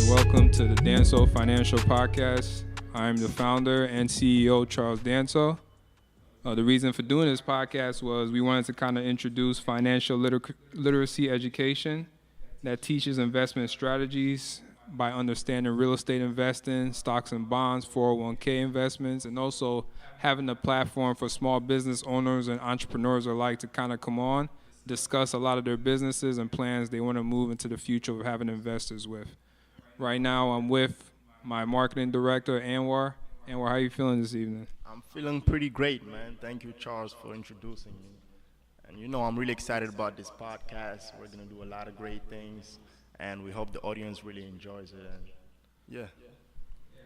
welcome to the Danso Financial Podcast. I'm the founder and CEO, Charles Danso. The reason for doing this podcast was we wanted to kind of introduce financial literacy education that teaches investment strategies by understanding real estate investing, stocks and bonds, 401k investments, and also having a platform for small business owners and entrepreneurs alike to kind of come on, discuss a lot of their businesses and plans they want to move into the future of having investors with. Right now, I'm with my marketing director, Anwar. Anwar, how are you feeling this evening? I'm feeling pretty great, man. Thank you, Charles, for introducing me. And I'm really excited about this podcast. We're going to do a lot of great things, and we hope the audience really enjoys it. And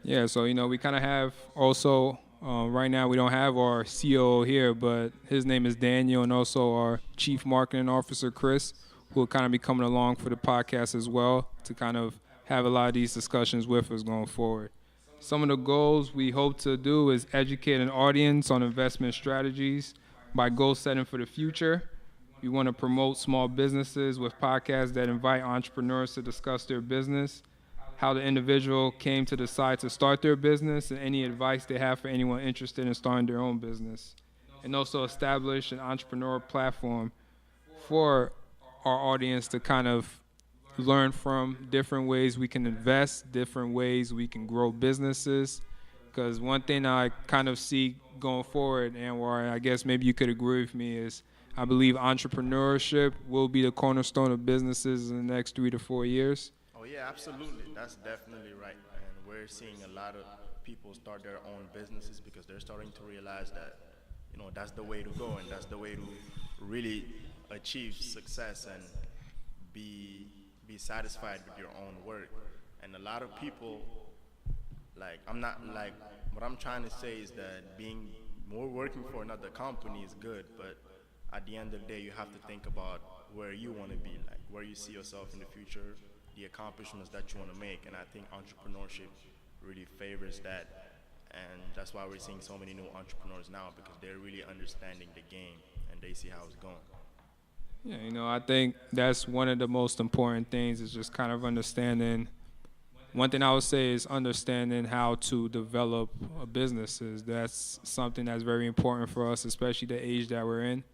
Yeah, so, we kind of have also, right now we don't have our COO here, but his name is Daniel, and also our Chief Marketing Officer, Chris, who will kind of be coming along for the podcast as well to kind of have a lot of these discussions with us going forward. Some of the goals we hope to do is educate an audience on investment strategies by goal setting for the future. We want to promote small businesses with podcasts that invite entrepreneurs to discuss their business, how the individual came to decide to start their business, and any advice they have for anyone interested in starting their own business. And also establish an entrepreneur platform for our audience to kind of learn from different ways we can invest, different ways we can grow businesses. Because one thing I kind of see going forward, Anwar, I guess maybe you could agree with me, is I believe entrepreneurship will be the cornerstone of businesses in the next 3 to 4 years. Oh, yeah, absolutely. That's definitely right. And we're seeing a lot of people start their own businesses because they're starting to realize that, that's the way to go, and that's the way to really achieve success and be satisfied with your own work. And a lot of people, what I'm trying to say is that working for another company is good, but at the end of the day, you have to think about where you want to be, where you see yourself in the future, the accomplishments that you want to make. And I think entrepreneurship really favors that. And that's why we're seeing so many new entrepreneurs now, because they're really understanding the game and they see how it's going. Yeah, I think that's one of the most important things is just kind of understanding. One thing I would say is understanding how to develop businesses. That's something that's very important for us, especially the age that we're in.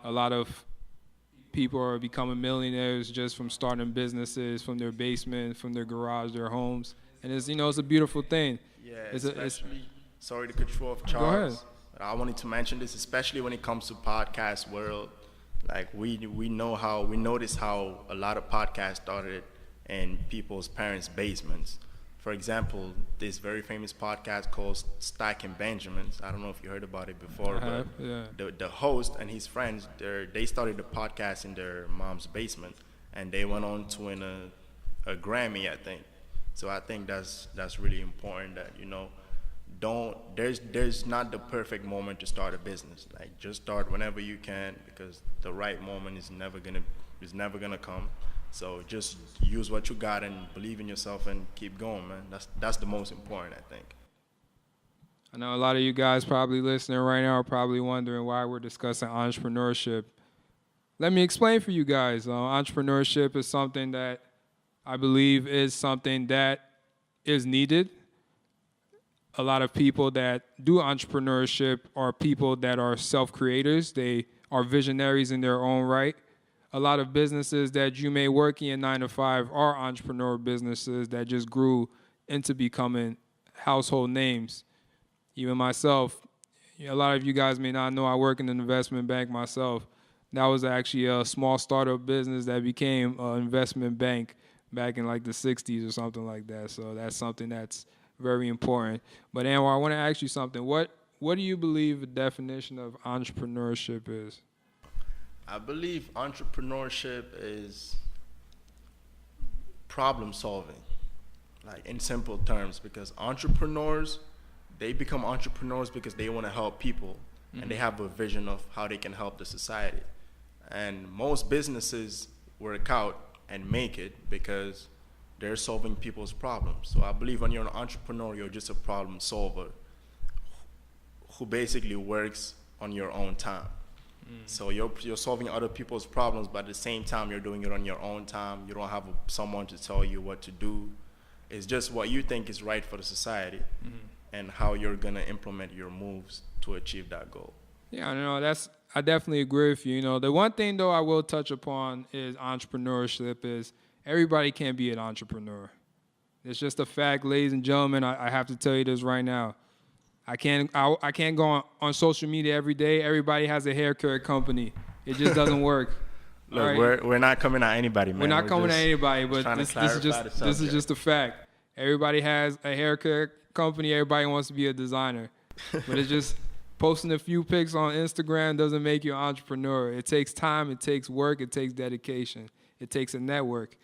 A lot of people are becoming millionaires just from starting businesses from their basement, from their garage, their homes. And it's a beautiful thing. Yeah, sorry to cut you off, Charles. Go ahead. But I wanted to mention this, especially when it comes to podcast world. We notice how a lot of podcasts started in people's parents' basements. For example, this very famous podcast called Stacking Benjamins. I don't know if you heard about it before, the host and his friends, they started the podcast in their mom's basement, and they went on to win a Grammy, I think. So I think that's really important that there's not the perfect moment to start a business. Just start whenever you can, because the right moment is never gonna come. So just use what you got and believe in yourself and keep going, man. That's the most important, I think. I know a lot of you guys probably listening right now are probably wondering why we're discussing entrepreneurship. Let me explain for you guys. Entrepreneurship is something that I believe is something that is needed. A lot of people that do entrepreneurship are people that are self-creators. They are visionaries in their own right. A lot of businesses that you may work in 9 to 5 are entrepreneur businesses that just grew into becoming household names. Even myself, a lot of you guys may not know I work in an investment bank myself. That was actually a small startup business that became an investment bank back in the 60s or something like that. So that's something that's very important. But Anwar, I want to ask you something. What do you believe the definition of entrepreneurship is? I believe entrepreneurship is problem solving, in simple terms, because entrepreneurs, they become entrepreneurs because they want to help people, and they have a vision of how they can help the society. And most businesses work out and make it because they're solving people's problems. So I believe when you're an entrepreneur, you're just a problem solver who basically works on your own time. So you're solving other people's problems, but at the same time, you're doing it on your own time. You don't have someone to tell you what to do. It's just what you think is right for the society and how you're going to implement your moves to achieve that goal. Yeah, I definitely agree with you. You know, the one thing though I will touch upon is entrepreneurship is everybody can't be an entrepreneur. It's just a fact, ladies and gentlemen. I have to tell you this right now. I can't go on social media every day. Everybody has a hair care company. It just doesn't work. Look, right? we're not coming at anybody, man. We're not coming at anybody, but this is just a fact. Everybody has a hair care company. Everybody wants to be a designer, but it's just posting a few pics on Instagram doesn't make you an entrepreneur. It takes time. It takes work. It takes dedication. It takes a network.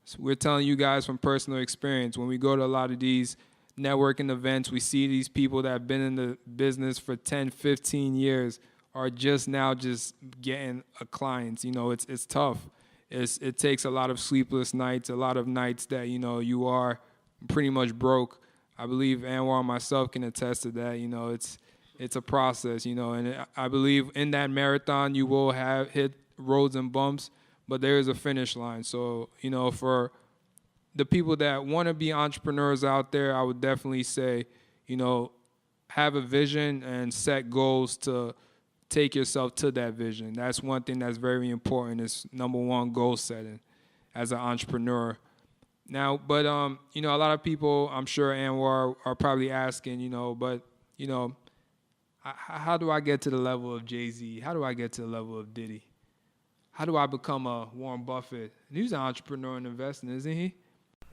So we're telling you guys from personal experience. When we go to a lot of these networking events, we see these people that have been in the business for 10, 15 years are just now just getting clients. You know, it's tough. It takes a lot of sleepless nights, a lot of nights that, you know, you are pretty much broke. I believe Anwar and myself can attest to that. You know, it's a process, you know, and I believe in that marathon you will have hit roads and bumps, but there is a finish line. So, you know, for the people that want to be entrepreneurs out there, I would definitely say, you know, have a vision and set goals to take yourself to that vision. That's one thing that's very important is number one, goal setting as an entrepreneur. Now, but, you know, a lot of people, I'm sure Anwar are probably asking, you know, but, you know, how do I get to the level of Jay-Z? How do I get to the level of Diddy? How do I become a Warren Buffett? He's an entrepreneur and investing, isn't he?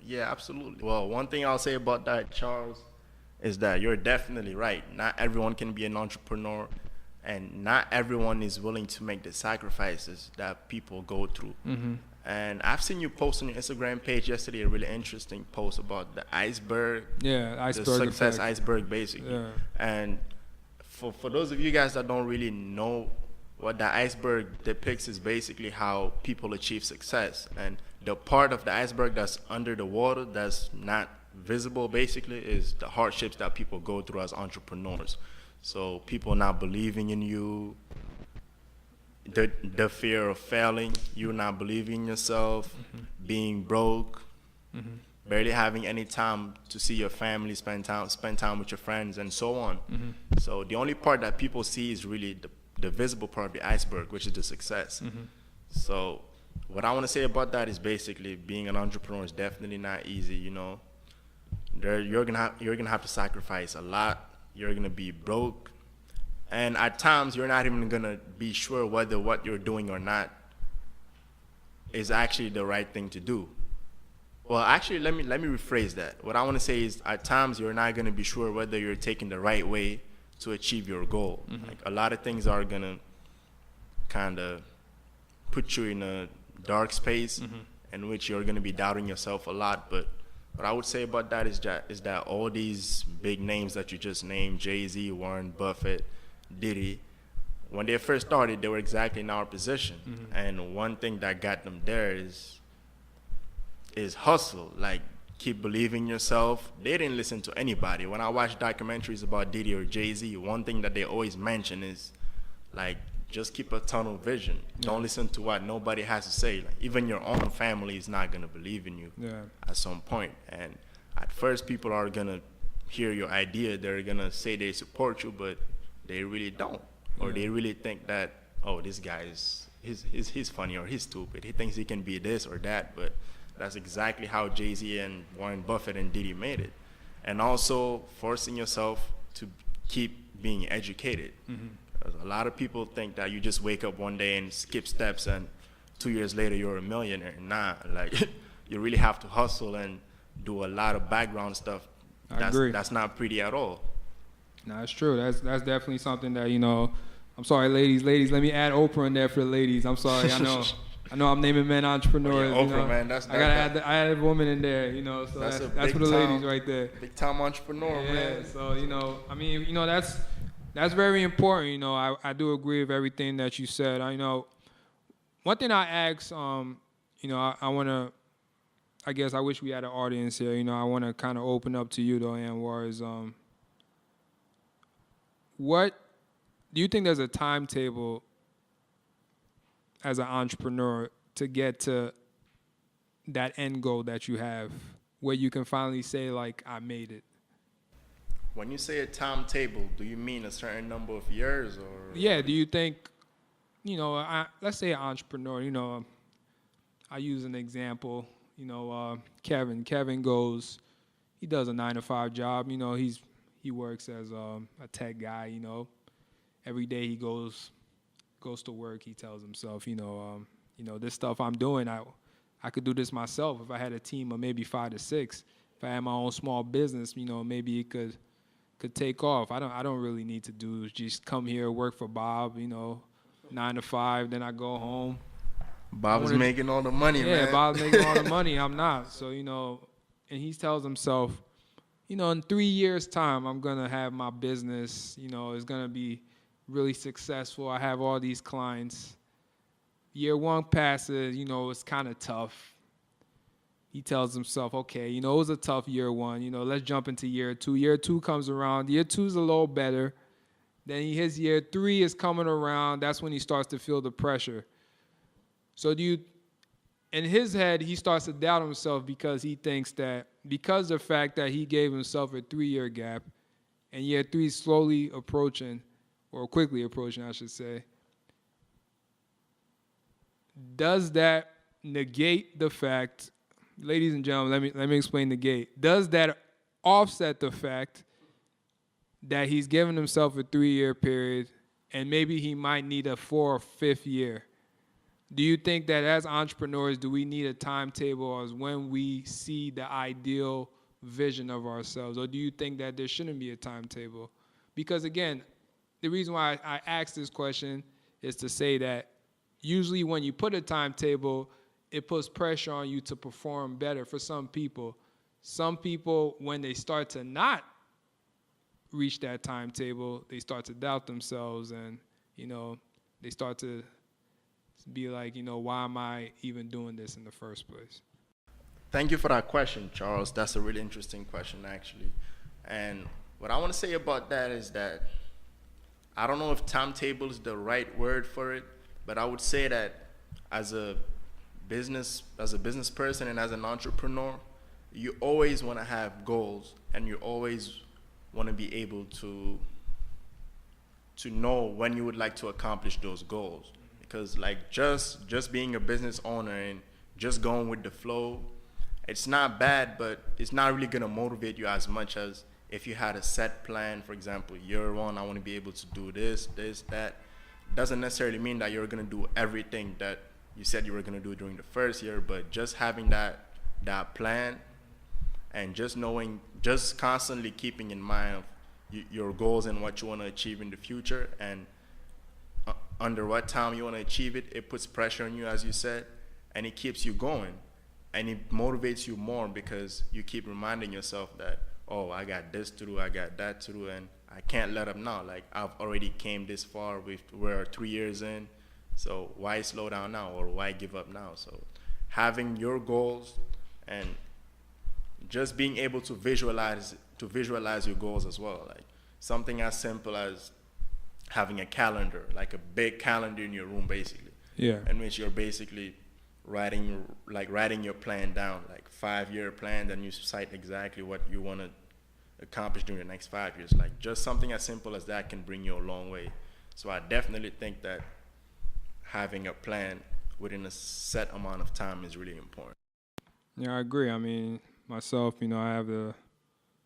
Yeah, absolutely. Well, one thing I'll say about that, Charles, is that you're definitely right. Not everyone can be an entrepreneur, and not everyone is willing to make the sacrifices that people go through. Mm-hmm. And I've seen you post on your Instagram page yesterday a really interesting post about the iceberg. Yeah, iceberg the success effect. Iceberg, basically. Yeah. And for those of you guys that don't really know what the iceberg depicts is basically how people achieve success. And the part of the iceberg that's under the water that's not visible basically is the hardships that people go through as entrepreneurs. So people not believing in you, the fear of failing, you not believing in yourself, being broke, barely having any time to see your family, spend time with your friends, and so on. So the only part that people see is really the visible part of the iceberg, which is the success. So what I want to say about that is basically being an entrepreneur is definitely not easy. You know, you're gonna have to sacrifice a lot. You're gonna be broke, and at times you're not even gonna be sure whether what you're doing or not is actually the right thing to do. Well, actually, let me rephrase that. What I want to say is at times you're not gonna be sure whether you're taking the right way to achieve your goal. Like a lot of things are gonna kind of put you in a dark space in which you're gonna be doubting yourself a lot. But what I would say about that is that all these big names that you just named, Jay-Z, Warren Buffett, Diddy, when they first started, they were exactly in our position. And one thing that got them there is hustle. Like, keep believing in yourself. They didn't listen to anybody. When I watch documentaries about Diddy or Jay-Z, one thing that they always mention is, like, just keep a tunnel vision. Don't listen to what nobody has to say. Like, even your own family is not going to believe in you at some point. And at first, people are going to hear your idea. They're going to say they support you, but they really don't. Or they really think that, oh, this guy he's funny or he's stupid. He thinks he can be this or that. But that's exactly how Jay-Z and Warren Buffett and Diddy made it. And also forcing yourself to keep being educated. A lot of people think that you just wake up one day and skip steps and 2 years later you're a millionaire. Nah, like you really have to hustle and do a lot of background stuff. I agree. That's not pretty at all. No, it's true. That's definitely something that, you know, I'm sorry, ladies, let me add Oprah in there for the ladies. I'm sorry, I know I'm naming men entrepreneurs. Oh, yeah, Oprah, you know? man, that's I gotta add a woman in there, you know. So that's for the ladies right there. Big time entrepreneur, man. Yeah. So, you know, I mean, you know, that's very important. You know, I do agree with everything that you said. I know one thing I ask, you know, I want to, I guess I wish we had an audience here. You know, I want to kind of open up to you though, Anwar, is what do you think there's a timetable as an entrepreneur to get to that end goal that you have where you can finally say, like, I made it. When you say a timetable, do you mean a certain number of years or? Yeah, do you think, let's say an entrepreneur, I use an example, Kevin. Kevin goes, he does a 9 to 5 job. He works as a tech guy. Every day he goes to work. He tells himself, this stuff I'm doing, I could do this myself if I had a team of maybe 5 to 6. If I had my own small business, maybe it could take off. I don't really need to do just come here, work for Bob, 9 to 5, then I go home. Bob's making all the money, man. Yeah, Bob's making all the money. I'm not. So, and he tells himself, in 3 years' time, I'm going to have my business, it's going to be really successful. I have all these clients. Year 1 passes, it's kind of tough. He tells himself, okay, it was a tough year 1. Let's jump into year 2. Year 2 comes around. Year 2's a little better. Then his year 3 is coming around. That's when he starts to feel the pressure. So in his head, he starts to doubt himself because he thinks that because of the fact that he gave himself a 3-year gap and year 3 is slowly approaching, or quickly approaching, I should say, does that negate the fact, ladies and gentlemen, let me explain negate. Does that offset the fact that he's given himself a 3-year period and maybe he might need a 4th or 5th year? Do you think that as entrepreneurs, do we need a timetable as when we see the ideal vision of ourselves? Or do you think that there shouldn't be a timetable? Because again, the reason why I asked this question is to say that usually when you put a timetable, it puts pressure on you to perform better for some people. Some people, when they start to not reach that timetable, they start to doubt themselves and, they start to be like, why am I even doing this in the first place? Thank you for that question, Charles. That's a really interesting question, actually. And what I want to say about that is that I don't know if timetable is the right word for it, but I would say that as a business person and as an entrepreneur, you always want to have goals and you always want to be able to know when you would like to accomplish those goals. Because like just being a business owner and just going with the flow, it's not bad, but it's not really going to motivate you as much as if you had a set plan. For example, year 1, I want to be able to do this, that. Doesn't necessarily mean that you're going to do everything that you said you were going to do during the first year, but just having that plan and just constantly keeping in mind your goals and what you want to achieve in the future and under what time you want to achieve it, it puts pressure on you, as you said, and it keeps you going. And it motivates you more because you keep reminding yourself that, oh, I got this to do, I got that to do, and I can't let up now. Like, I've already came this far. We're 3 years in, so why slow down now or why give up now? So having your goals and just being able to visualize your goals as well. Like something as simple as having a calendar, like a big calendar in your room, basically. Yeah. In which you're basically writing your plan down, like 5-year plan, then you cite exactly what you want to accomplish during the next 5 years. Like just something as simple as that can bring you a long way. So I definitely think that having a plan within a set amount of time is really important. Yeah, I agree. I mean, myself, I have the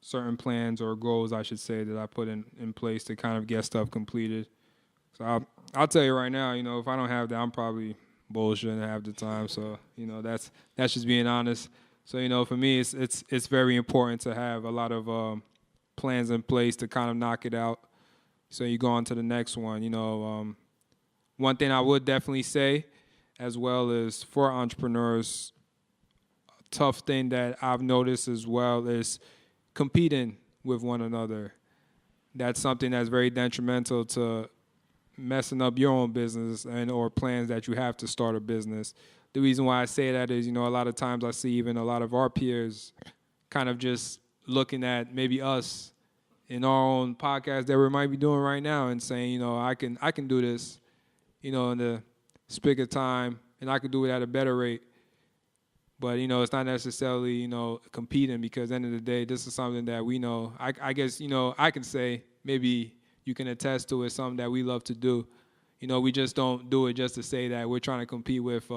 certain plans or goals, I should say, that I put in place to kind of get stuff completed. So I'll tell you right now, if I don't have that, I'm probably bullshitting half the time. So, that's just being honest. So, for me, it's very important to have a lot of plans in place to kind of knock it out. So you go on to the next one. One thing I would definitely say as well is for entrepreneurs, a tough thing that I've noticed as well is competing with one another. That's something that's very detrimental to messing up your own business and or plans that you have to start a business. The reason why I say that is, a lot of times I see even a lot of our peers kind of just looking at maybe us in our own podcast that we might be doing right now and saying, I can do this, in the spick of time, and I can do it at a better rate. But, it's not necessarily, competing, because at the end of the day, this is something that we know. I guess, I can say, maybe you can attest to it, something that we love to do. We just don't do it just to say that we're trying to compete with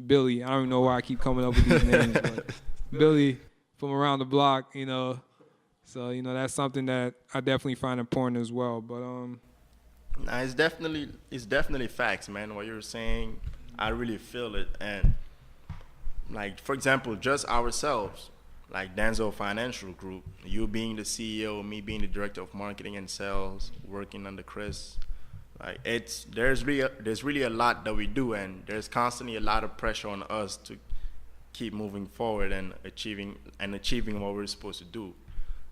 Billy. I don't even know why I keep coming up with these names, but Billy from around the block. So, that's something that I definitely find important as well. But Nah, it's definitely facts, man. What you're saying, I really feel it. And like, for example, just ourselves, like Danso Financial Group, you being the CEO, me being the director of marketing and sales, working under Chris. Like, there's really a lot that we do, and there's constantly a lot of pressure on us to keep moving forward and achieving what we're supposed to do.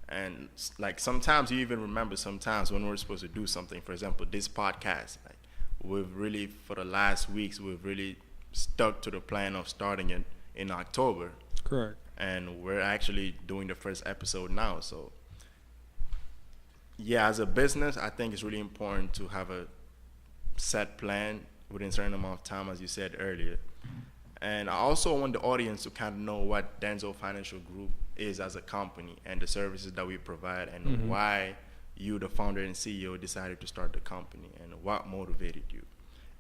And like, sometimes you even remember sometimes when we're supposed to do something. For example, this podcast, like, we've really, for the last weeks, we've really stuck to the plan of starting it in October. correct. And we're actually doing the first episode now. So yeah, as a business, I think it's really important to have a set plan within a certain amount of time, as you said earlier. And I also want the audience to kind of know what Danso Financial Group is as a company and the services that we provide, and why you, the founder and CEO, decided to start the company, and what motivated you.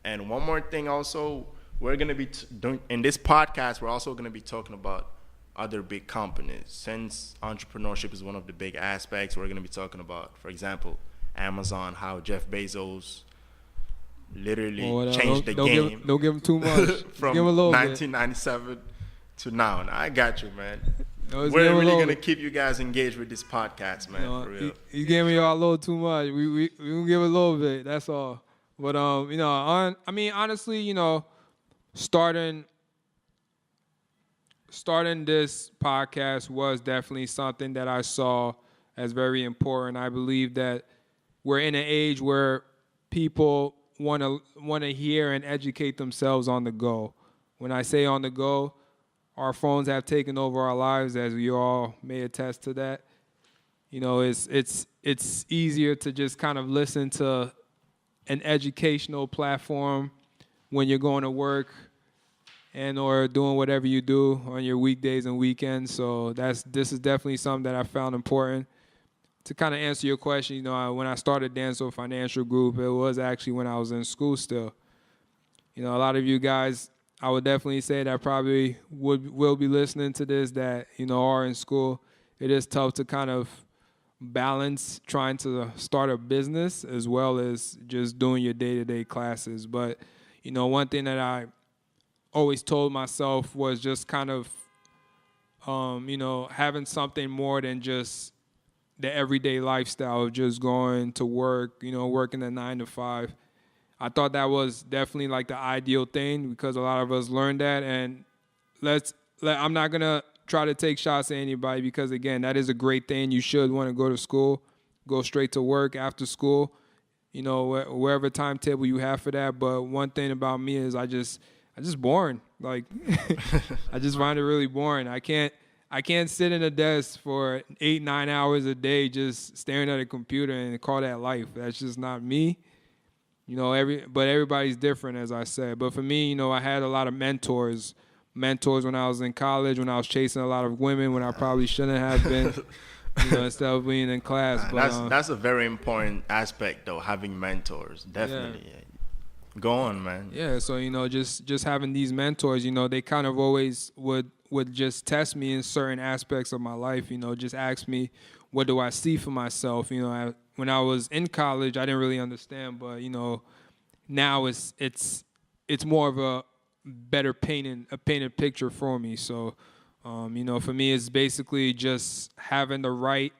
And one more thing also, we're going to be doing in this podcast, we're also going to be talking about other big companies. Since entrepreneurship is one of the big aspects, we're going to be talking about, for example, Amazon, how Jeff Bezos literally changed the game. Don't give him too much. From give him a little 1997 to now. Now, I got you, man. No, We're really going to keep you guys engaged with this podcast, man, for real. You gave me y'all a little too much. We gonna give a little bit. That's all. But honestly, starting this podcast was definitely something that I saw as very important. I believe that we're in an age where people want to hear and educate themselves on the go. When I say on the go, our phones have taken over our lives, as we all may attest to that. It's easier to just kind of listen to an educational platform when you're going to work and or doing whatever you do on your weekdays and weekends. So this is definitely something that I found important. To kind of answer your question, when I started Danso Financial Group, it was actually when I was in school still. A lot of you guys, I would definitely say that probably will be listening to this that, are in school. It is tough to kind of balance trying to start a business as well as just doing your day-to-day classes. But, one thing that I always told myself was just kind of, having something more than just the everyday lifestyle of just going to work, working a 9 to 5. I thought that was definitely like the ideal thing, because a lot of us learned that. And I'm not going to try to take shots at anybody, because, again, that is a great thing. You should want to go to school, go straight to work after school, wherever timetable you have for that. But one thing about me is I just boring. Like, I just find it really boring. I can't sit in a desk for 8-9 hours a day just staring at a computer and call that life. That's just not me. But everybody's different, as I said. But for me, I had a lot of mentors when I was in college, when I was chasing a lot of women, when I probably shouldn't have been, instead of being in class. But that's a very important aspect, though, having mentors. Definitely. Yeah. Go on, man. Yeah, so, just having these mentors, they kind of always would just test me in certain aspects of my life, just ask me, what do I see for myself? When I was in college, I didn't really understand, but, now it's more of a better painted picture for me. So, for me, it's basically just having the right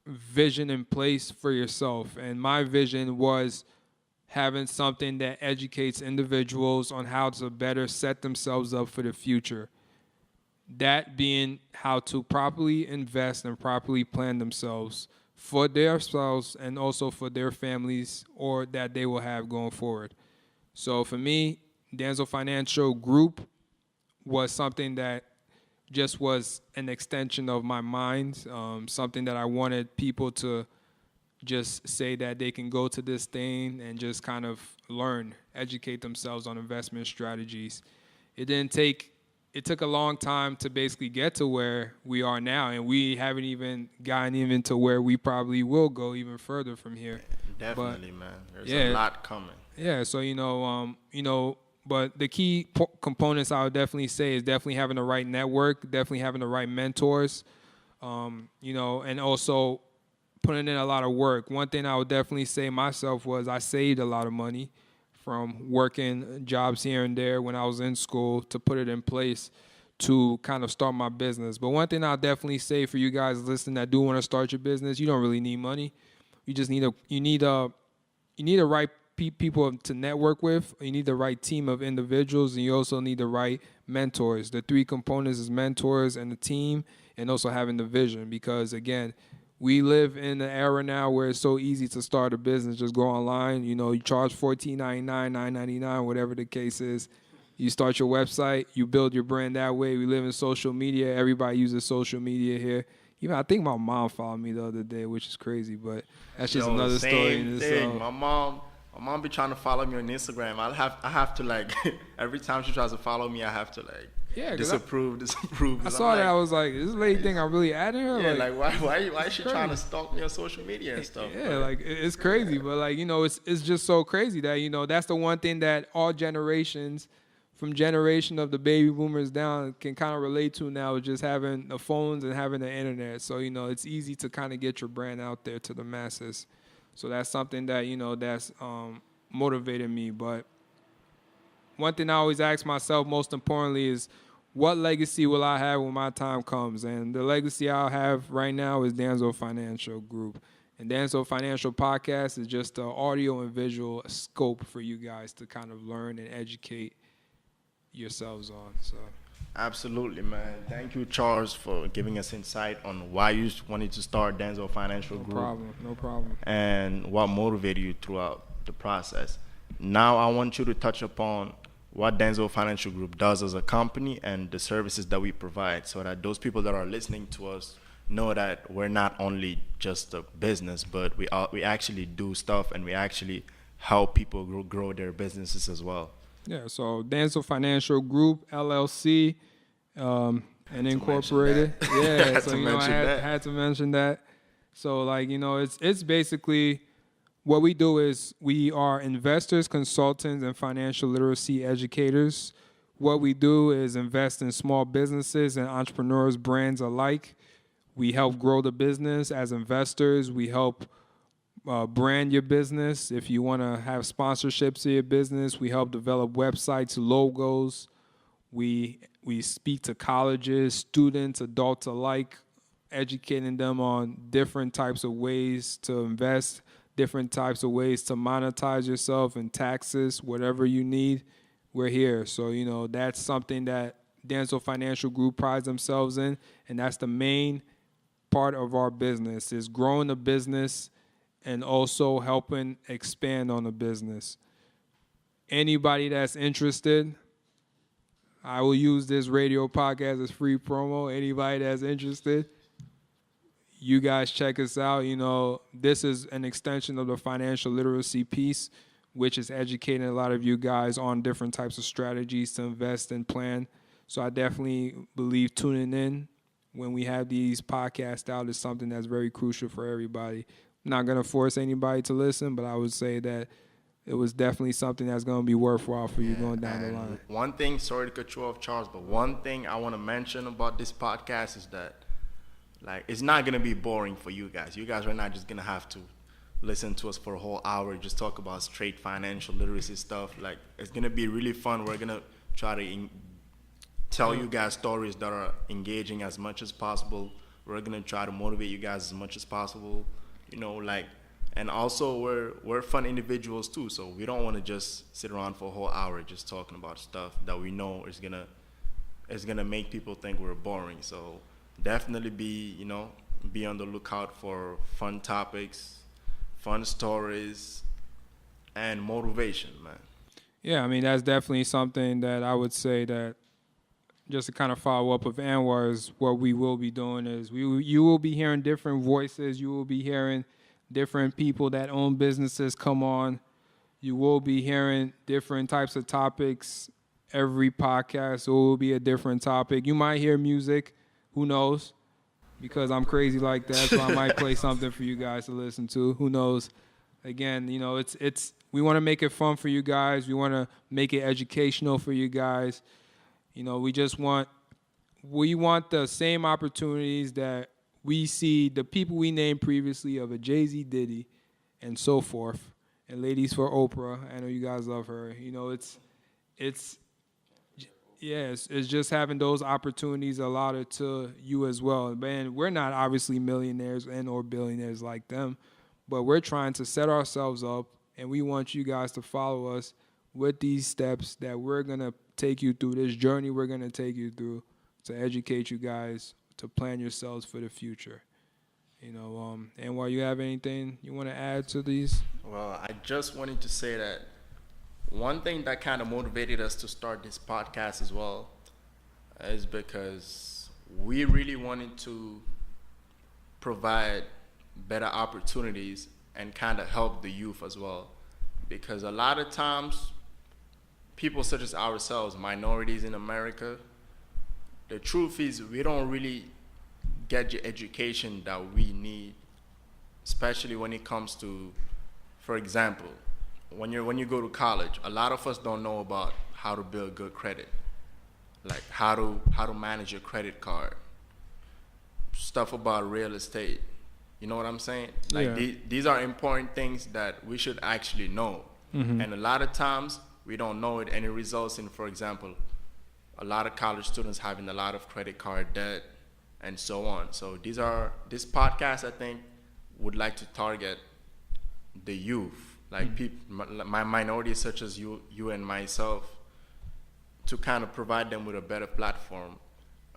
vision in place for yourself. And my vision was having something that educates individuals on how to better set themselves up for the future. That being how to properly invest and properly plan themselves for themselves and also for their families, or that they will have going forward. So for me, Danso Financial Group was something that just was an extension of my mind, something that I wanted people to just say that they can go to this thing and just kind of educate themselves on investment strategies. It didn't take it took a long time to basically get to where we are now, and we haven't even gotten even to where we probably will go even further from here. But Definitely, man. There's a yeah, lot coming. yeah. So but the key components I would definitely say is definitely having the right network, definitely having the right mentors, and also putting in a lot of work. One thing I would definitely say myself was I saved a lot of money from working jobs here and there when I was in school to put it in place to kind of start my business. But one thing I'll definitely say for you guys listening that do want to start your business, you don't really need money. You just need the right people to network with. You need the right team of individuals, and you also need the right mentors. The three components is mentors and the team, and also having the vision. Because again, we live in an era now where it's so easy to start a business. Just go online. You charge $14.99, $9.99, whatever the case is. You start your website. You build your brand that way. We live in social media. Everybody uses social media here. Even I think my mom followed me the other day, which is crazy, but that's just another story in Same thing. itself. My mom be trying to follow me on Instagram. I have to like every time she tries to follow me, I have to like Yeah, 'cause disapprove. I saw that. I was like, this lady think I'm really adding her? Yeah, like why is she crazy. trying to stalk me on social media and stuff? Yeah, like it's crazy, but like it's just so crazy that that's the one thing that all generations, from generation of the baby boomers down, can kind of relate to now, is just having the phones and having the internet. So it's easy to kind of get your brand out there to the masses. So that's something that that's motivated me. But one thing I always ask myself, most importantly, is what legacy will I have when my time comes? And the legacy I'll have right now is Danso Financial Group. And Danso Financial Podcast is just the audio and visual scope for you guys to kind of learn and educate yourselves on. So Absolutely, man. Thank you, Charles, for giving us insight on why you wanted to start Danso Financial Group. no problem. And what motivated you throughout the process. Now I want you to touch upon what Danso Financial Group does as a company and the services that we provide, so that those people that are listening to us know that we're not only just a business, but we actually do stuff, and we actually help people grow their businesses as well. Yeah, so Danso Financial Group, LLC, and incorporated. Yeah, Had so to mention I that. had to mention that. So it's basically what we do is we are investors, consultants, and financial literacy educators. What we do is invest in small businesses and entrepreneurs, brands alike. We help grow the business as investors. We help brand your business. If you want to have sponsorships of your business, we help develop websites, logos. We speak to colleges, students, adults alike, educating them on different types of ways to invest, different types of ways to monetize yourself and taxes, whatever you need, we're here. So, that's something that Danso Financial Group prides themselves in, and that's the main part of our business, is growing the business and also helping expand on the business. Anybody that's interested, I will use this radio podcast as free promo. Anybody that's interested, you guys check us out. This is an extension of the financial literacy piece, which is educating a lot of you guys on different types of strategies to invest and plan. So I definitely believe tuning in when we have these podcasts out is something that's very crucial for everybody. I'm not going to force anybody to listen, but I would say that it was definitely something that's going to be worthwhile for you going down the line. One thing, sorry to cut you off, Charles, but one thing I want to mention about this podcast is that, it's not going to be boring for you guys. You guys are not just going to have to listen to us for a whole hour, just talk about straight financial literacy stuff. It's going to be really fun. We're going to try to tell you guys stories that are engaging as much as possible. We're going to try to motivate you guys as much as possible. And also we're fun individuals too, so we don't want to just sit around for a whole hour just talking about stuff that we know is gonna make people think we're boring. So definitely be on the lookout for fun topics, fun stories, and motivation, man. Yeah, that's definitely something that I would say that, just to kind of follow up with Anwar's, what we will be doing is you will be hearing different voices. You will be hearing different people that own businesses come on. You will be hearing different types of topics every podcast. So it will be a different topic. You might hear music. Who knows? Because I'm crazy like that, so I might play something for you guys to listen to. Who knows? Again, it's we want to make it fun for you guys. We want to make it educational for you guys. We want the same opportunities that we see the people we named previously of a Jay-Z, Diddy, and so forth. And ladies for Oprah, I know you guys love her. It's it's just having those opportunities allotted to you as well. Man, we're not obviously millionaires and or billionaires like them, but we're trying to set ourselves up, and we want you guys to follow us with these steps that we're going to take you through, this journey we're going to take you through to educate you guys, to plan yourselves for the future. And while you have anything you want to add to these? Well, I just wanted to say that one thing that kind of motivated us to start this podcast as well is because we really wanted to provide better opportunities and kind of help the youth as well. Because a lot of times, people such as ourselves, minorities in America, the truth is we don't really get the education that we need, especially when it comes to, for example, when you go to college, a lot of us don't know about how to build good credit, like how to manage your credit card, stuff about real estate. You know what I'm saying? Like these are important things that we should actually know. Mm-hmm. And a lot of times we don't know it, and it results in, for example, a lot of college students having a lot of credit card debt and so on. So this podcast, I think, would like to target the youth, like people, my minorities such as you and myself, to kind of provide them with a better platform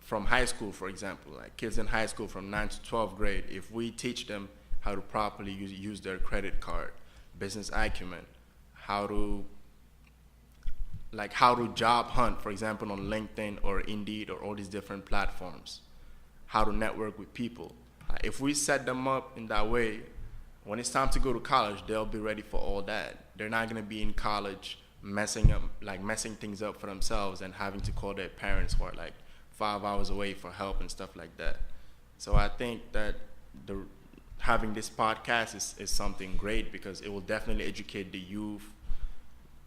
from high school, for example, like kids in high school from 9th to 12th grade. If we teach them how to properly use their credit card, business acumen, how to job hunt, for example, on LinkedIn or Indeed or all these different platforms, how to network with people. If we set them up in that way, when it's time to go to college, they'll be ready for all that. They're not going to be in college messing things up for themselves and having to call their parents who are like 5 hours away for help and stuff like that. So I think that having this podcast is something great because it will definitely educate the youth.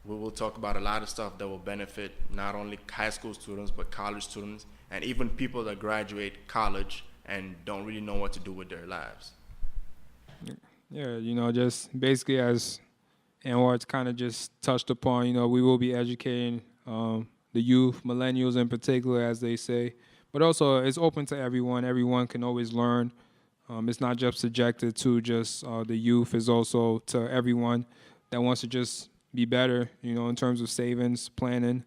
We will talk about a lot of stuff that will benefit not only high school students, but college students, and even people that graduate college and don't really know what to do with their lives. Yeah, just basically as Anwar's kind of just touched upon, we will be educating the youth, millennials in particular, as they say. But also, it's open to everyone. Everyone can always learn. It's not just subjected to just the youth. It's also to everyone that wants to just be better, in terms of savings, planning,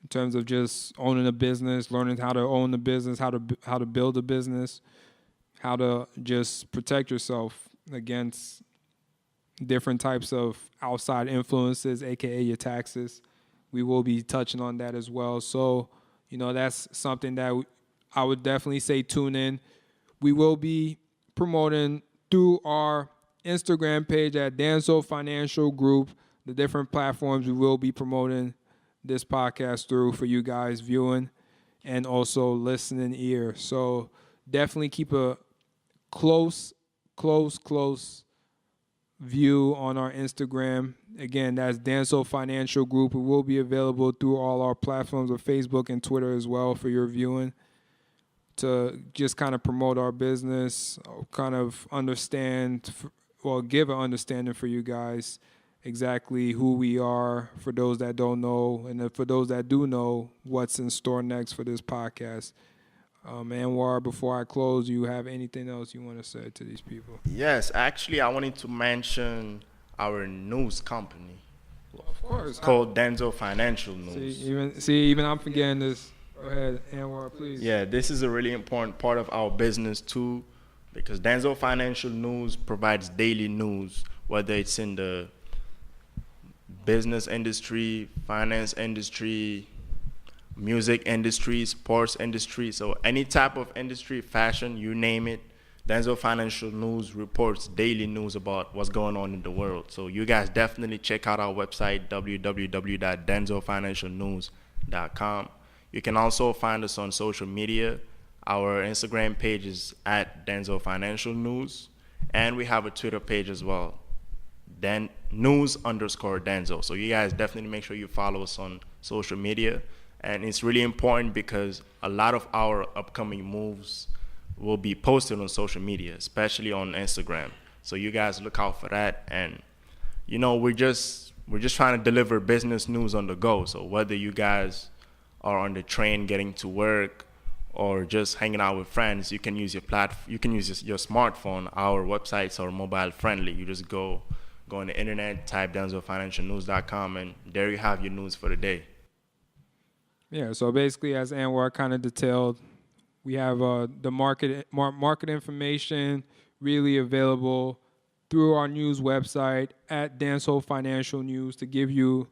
in terms of just owning a business, learning how to own the business, how to build a business, how to just protect yourself against different types of outside influences, aka your taxes. We will be touching on that as well. So, that's something that I would definitely say tune in. We will be promoting through our Instagram page at Danso Financial Group, the different platforms we will be promoting this podcast through for you guys viewing and also listening ear. So definitely keep a close view on our Instagram. Again, that's Danso Financial Group. It will be available through all our platforms of Facebook and Twitter as well for your viewing, to just kind of promote our business, kind of give an understanding for you guys exactly who we are, for those that don't know, and then for those that do know, what's in store next for this podcast. Anwar, before I close, do you have anything else you want to say to these people? Yes, actually, I wanted to mention our news company. Of course. Called Danso Financial News. Even I'm forgetting this. Go ahead, Anwar, please. Yeah, this is a really important part of our business too, because Danso Financial News provides daily news, whether it's in the business industry, finance industry, music industry, sports industry. So any type of industry, fashion, you name it, Danso Financial News reports daily news about what's going on in the world. So you guys definitely check out our website, www.dansofinancialnews.com. dansoFinancialGroup.com. You can also find us on social media. Our Instagram page is at Danso Financial News, and we have a Twitter page as well, news_Danso. So you guys definitely make sure you follow us on social media. And it's really important because a lot of our upcoming moves will be posted on social media, especially on Instagram. So you guys look out for that. And we're just trying to deliver business news on the go. So whether you guys are on the train getting to work or just hanging out with friends, you can use your your smartphone. Our websites are mobile friendly. You just go on the internet, type DansoFinancialNews.com, and there you have your news for the day. Yeah, so basically, as Anwar kind of detailed, we have the market information really available through our news website at Danso Financial News to give you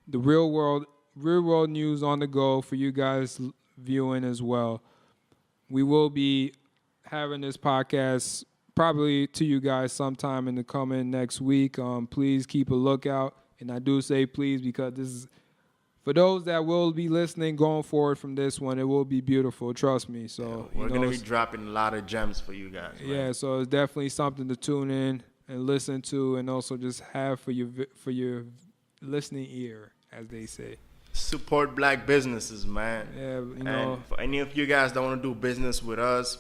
the real world news on the go for you guys viewing as well. We will be having this podcast probably to you guys sometime in the coming next week. Please keep a lookout, and I do say please because this is for those that will be listening going forward from this one. It will be beautiful, trust me. So we're gonna be dropping a lot of gems for you guys. Yeah, right? So it's definitely something to tune in and listen to, and also just have for your listening ear, as they say. Support black businesses, man. Yeah, and for any of you guys that want to do business with us,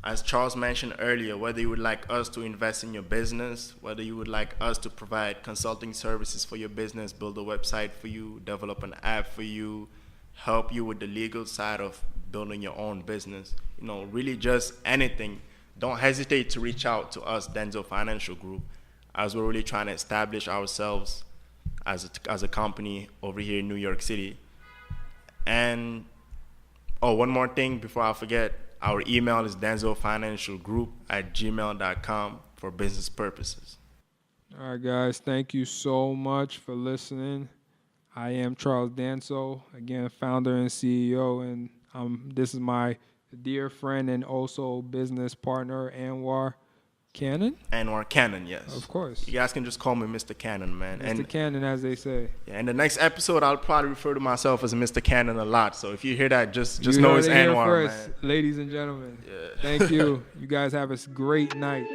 as Charles mentioned earlier, whether you would like us to invest in your business, whether you would like us to provide consulting services for your business, build a website for you, develop an app for you, help you with the legal side of building your own business, really just anything, don't hesitate to reach out to us, Danso Financial Group, as we're really trying to establish ourselves as a company over here in New York City. And one more thing before I forget. Our email is dansofinancialgroup@gmail.com for business purposes. All right, guys. Thank you so much for listening. I am Charles Danso, again, founder and CEO, and this is my dear friend and also business partner, Anwar Cannon? Anwar Cannon, yes. Of course. You guys can just call me Mr. Cannon, man. Mr. Cannon, as they say. Yeah, in the next episode, I'll probably refer to myself as Mr. Cannon a lot. So if you hear that, just know it's Anwar, man. Ladies and gentlemen. Yeah. Thank you. You guys have a great night.